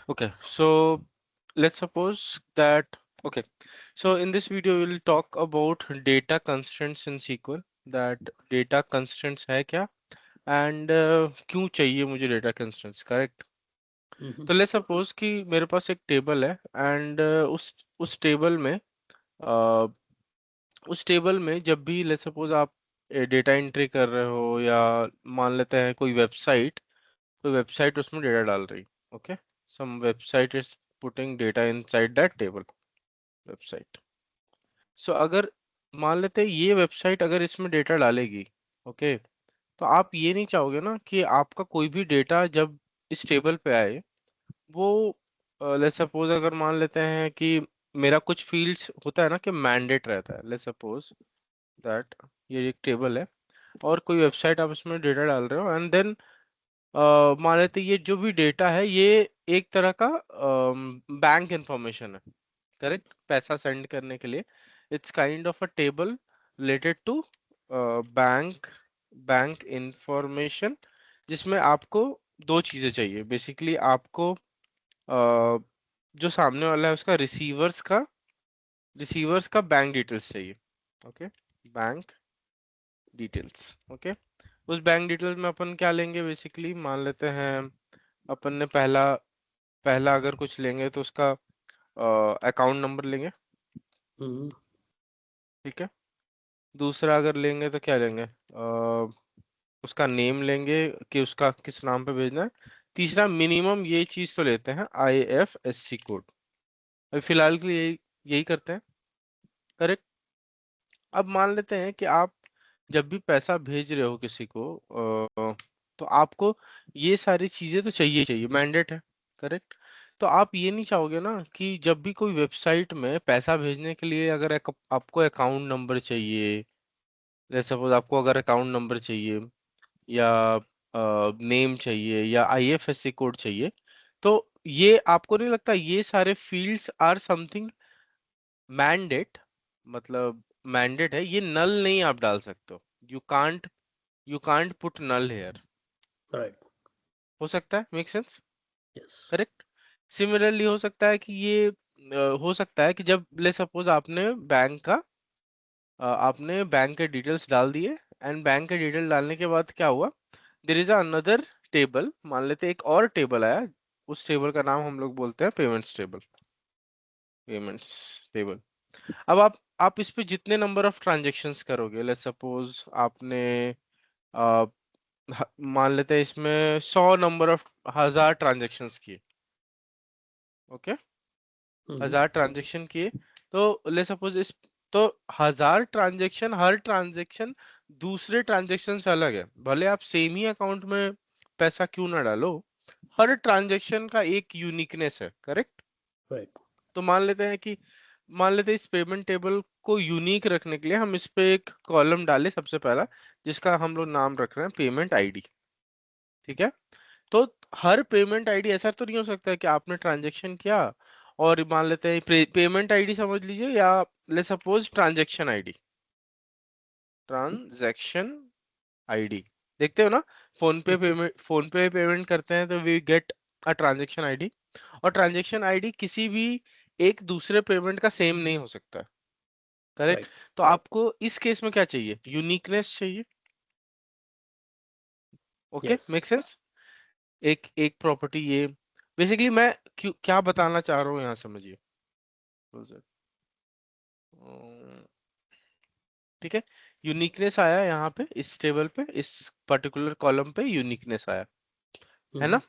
Okay, so let's suppose that, okay, so in this video we will talk about data constraints in SQL, that data constraints है क्या and क्यों चाहिए मुझे data constraints, correct? हम्म। तो let's suppose कि मेरे पास एक टेबल है and उस टेबल में uh, उस टेबल में जब भी let's suppose आप डेटा एंट्री कर रहे हो या मान लेते हैं कोई वेबसाइट उसमें डेटा डाल रही, okay, some website is putting data inside that table website. So अगर मान लेते हैं ये वेबसाइट अगर इसमें डेटा डालेगी, ओके, तो आप ये नहीं चाहोगे ना कि आपका कोई भी डेटा जब इस टेबल पे आए वो लेट्स सपोज अगर मान लेते हैं कि मेरा कुछ फील्ड्स होता है ना कि मैंडेट रहता है, लेट्स सपोज दैट ये एक टेबल है और कोई वेबसाइट आप इसमें डेटा डाल रहे हो एंड देन मान लेते हैं ये जो भी डेटा है ये एक तरह का बैंक इंफॉर्मेशन है, करेक्ट, पैसा सेंड करने के लिए it's kind of a table related to bank bank information, जिसमें आपको दो चीजें चाहिए बेसिकली, आपको जो सामने वाला है उसका रिसीवर्स का बैंक डिटेल्स चाहिए, ओके, बैंक डिटेल्स, ओके। उस बैंक डिटेल्स में अपन क्या लेंगे, बेसिकली मान लेते हैं अपन ने पहला पहला अगर कुछ लेंगे तो उसका अकाउंट नंबर लेंगे, हम्म। ठीक है। दूसरा अगर लेंगे तो क्या लेंगे, उसका नेम लेंगे कि उसका किस नाम पे भेजना है। तीसरा मिनिमम ये चीज तो लेते हैं IFSC कोड। अभी फिलहाल के लिए यही करते हैं, करेक्ट। अब मान लेते हैं कि आप जब भी पैसा भेज रहे हो किसी को तो आपको ये सारी चीजें तो चाहिए चाहिए, मैंडेट है, करेक्ट। तो आप ये नहीं चाहोगे ना कि जब भी कोई वेबसाइट में पैसा भेजने के लिए अगर आपको अकाउंट नंबर चाहिए, जैसे सपोज आपको अगर अकाउंट नंबर चाहिए या नेम चाहिए या IFSC कोड चाहिए, तो ये आपको नहीं लगता ये सारे फील्ड्स आर समथिंग मैंडेट, मतलब मैंडेट है, ये नल नहीं आप डाल सकते हो, you can't put null here. Right. हो सकता है, make sense, yes. Correct. Similarly हो सकता है कि ये हो सकता है कि जब ले सपोज आपने बैंक के डिटेल्स डाल दिए एंड बैंक के डिटेल डालने के बाद क्या हुआ, देर इज अनदर टेबल, मान लेते हैं एक और टेबल आया, उस टेबल का नाम हम लोग बोलते हैं पेमेंट्स टेबल, पेमेंट्स टेबल। अब आप इस पे जितने नंबर ऑफ ट्रांजेक्शन्स करोगे, लेट्स सपोज आपने अ, मान लेते हैं इसमें 100 नंबर ऑफ 1000 ट्रांजेक्शन्स किए, ओके, हम्म। 1000 ट्रांजेक्शन किए, तो ले सपोज इस तो 1000 ट्रांजेक्शन, हर ट्रांजेक्शन दूसरे ट्रांजेक्शन से अलग है, भले आप सेम ही अकाउंट में पैसा क्यों ना डालो, हर ट्रांजेक्शन का एक यूनिकनेस है, करेक्ट। राइट। तो मान लेते हैं इस पेमेंट टेबल को यूनिक रखने के लिए हम इस पे एक कॉलम डाले सबसे पहला, जिसका हम लोग नाम रख रहे हैं पेमेंट आईडी, ठीक है। तो हर पेमेंट आईडी ऐसा तो नहीं हो सकता है कि आपने ट्रांजैक्शन किया और मान लेते हैं पेमेंट आईडी समझ लीजिए, या ले सपोज ट्रांजैक्शन आईडी, देखते हो ना, फोन पे पेमेंट करते हैं तो we get a transaction ID, और ट्रांजैक्शन आईडी किसी भी एक दूसरे पेमेंट का सेम नहीं हो सकता, करेक्ट। राइट। तो आपको इस केस में क्या चाहिए, यूनिकनेस चाहिए, ओके, यस। Make sense. एक एक प्रॉपर्टी ये बेसिकली मैं क्या बताना चाह रहा हूँ यहाँ समझिए, अम्म, ठीक है। यूनिकनेस आया यहाँ पे इस टेबल पे, इस पर्टिकुलर कॉलम पे यूनिकनेस आया, है हम्म। ना।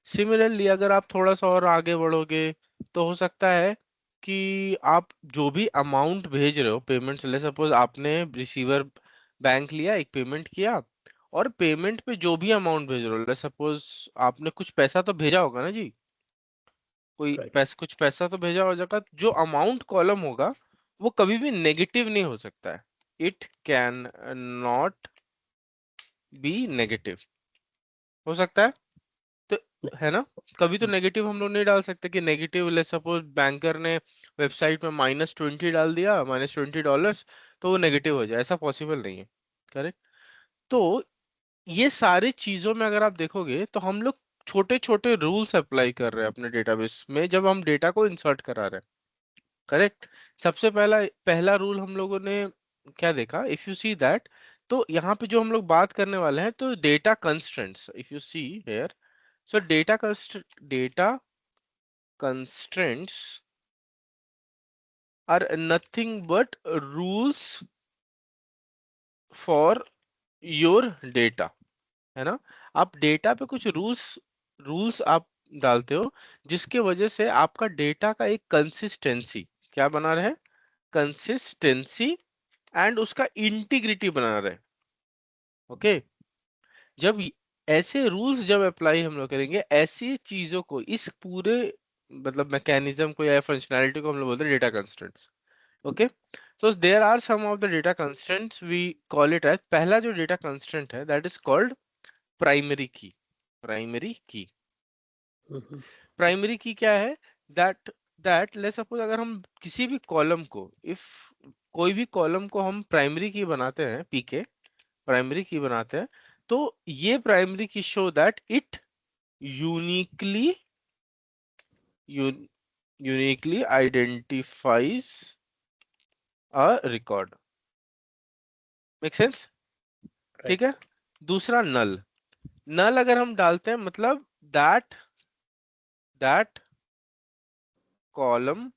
सिमिलरली अगर आप थोड़ा सा और आगे बढ़ोगे तो हो सकता है कि आप जो भी अमाउंट भेज रहे हो पेमेंट, ले सपोज आपने रिसीवर बैंक लिया, एक पेमेंट किया, और पेमेंट पे जो भी अमाउंट भेज रहे हो, ले सपोज आपने कुछ पैसा तो भेजा होगा ना जी, राइट। कुछ पैसा तो भेजा हो जाएगा, जो अमाउंट कॉलम होगा वो कभी भी नेगेटिव नहीं हो सकता है, it can not B negative, हो सकता है, तो है ना, कभी तो नेगेटिव हम लोग नहीं डाल सकते कि नेगेटिव, ले सपोज बैंकर ने वेबसाइट में -20 डाल दिया, -$20, तो वो नेगेटिव हो जाए, ऐसा पॉसिबल नहीं है, करेक्ट। तो ये सारी चीजों में अगर आप देखोगे तो हम लोग छोटे छोटे रूल्स अप्लाई कर रहे हैं अपने डेटाबेस में जब हम डेटा को इंसर्ट करा रहे हैं, करेक्ट। सबसे पहला पहला रूल हम लोगों ने क्या देखा, इफ यू सी दैट, तो यहाँ पे जो हम लोग बात करने वाले हैं तो data constraints, if you see here, so data constraints are nothing but rules for your data, है ना। आप डेटा पे कुछ रूल्स रूल्स आप डालते हो जिसके वजह से आपका डेटा का एक कंसिस्टेंसी क्या बना रहे, कंसिस्टेंसी, एंड उसका इंटीग्रिटी बना रहे। ओके, जब ऐसे रूल्स जब अप्लाई हम लोग करेंगे ऐसी चीजों को, इस पूरे मतलब मैकेनिज्म को या फंक्शनैलिटी को हम लोग बोलते हैं data constraints. Okay, so there are some of the data constraints, we call it as, पहला जो data constraint है that is called primary key। primary key primary key क्या है, that let's suppose अगर हम किसी भी कॉलम को, if कोई भी कॉलम को हम प्राइमरी की बनाते हैं, पीके प्राइमरी की बनाते हैं, तो ये प्राइमरी की show that it uniquely uniquely identifies a record। Make sense, ठीक है। दूसरा नल, नल अगर हम डालते हैं मतलब that column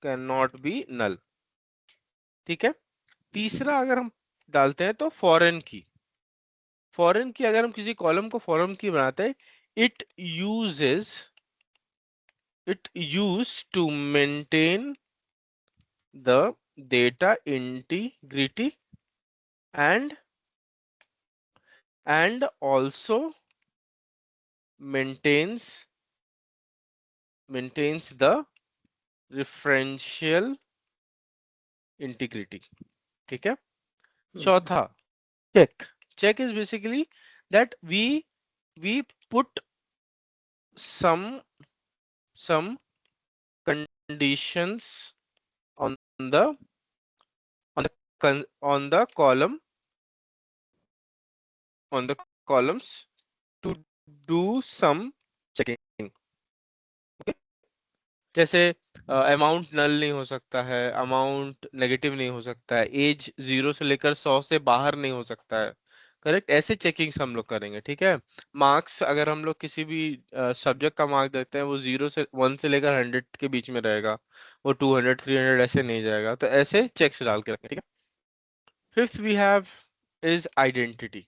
can not be null, ठीक है। तीसरा अगर हम डालते हैं तो फॉरेन की, फॉरेन की अगर हम किसी कॉलम को फॉरेन की बनाते हैं, it use to maintain the data integrity and also maintains the referential integrity, ठीक है। चौथा check is basically that we put some conditions on the columns to do some checking। जैसे अमाउंट नल नहीं हो सकता है, अमाउंट नेगेटिव नहीं हो सकता है, एज 0 से लेकर 100 से बाहर नहीं हो सकता है, करेक्ट। ऐसे चेकिंग्स हम लोग करेंगे, ठीक है। मार्क्स अगर हम लोग किसी भी सब्जेक्ट का मार्क देते हैं वो 1 से लेकर 100 के बीच में रहेगा, वो 200 300 ऐसे नहीं जाएगा, तो ऐसे चेक्स डाल के रखें, ठीक है। Fifth we have is identity.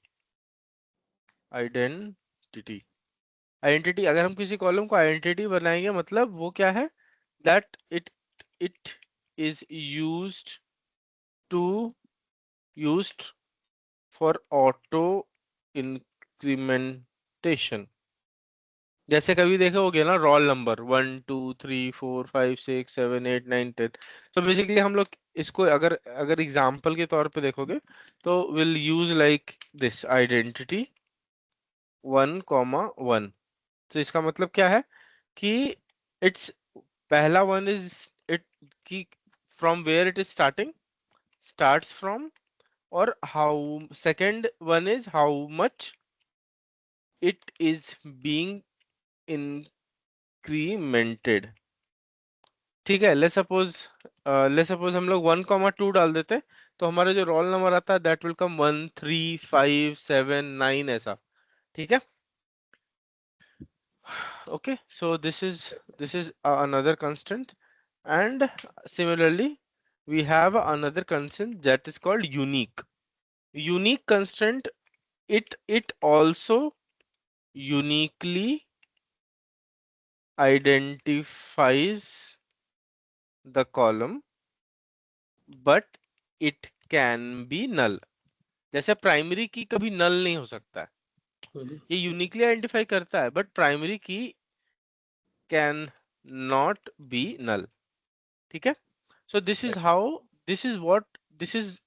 Identity अगर हम किसी कॉलम को आइडेंटिटी बनाएंगे मतलब वो क्या है, that it is used for auto incrementation। जैसे कभी देखे होगे ना रोल नंबर 1 2 3 4 5 6 7 8 9 10, तो बेसिकली हम लोग इसको अगर अगर एग्जांपल के तौर पे देखोगे तो will use like this identity 1,1। तो इसका मतलब क्या है कि इट्स पहला वन इज इट की from where it is starts from, or how second one is how much it is being incremented, ठीक है। लेट्स सपोज हम लोग 1,2 डाल देते तो हमारा जो रोल नंबर आता है दैट विल कम 1 3 5 7 9 ऐसा, ठीक है। okay, so this is another constant, and similarly we have another constant that is called unique constant. It also uniquely identifies the column but it can be null। जैसे primary की कभी नल नहीं हो सकता है, ये यूनिकली आइडेंटिफाई करता है बट प्राइमरी की कैन नॉट बी नल, ठीक है। so this is how this is what this is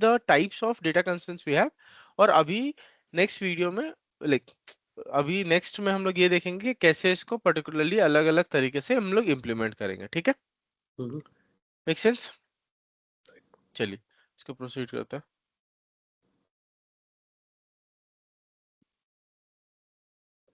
the types of data constraints we have। और अभी नेक्स्ट वीडियो में लाइक अभी नेक्स्ट में हम लोग ये देखेंगे कि कैसे इसको पर्टिकुलरली अलग अलग तरीके से हम लोग इम्प्लीमेंट करेंगे, ठीक है। मेक सेंस, चलिए इसको प्रोसीड करते हैं।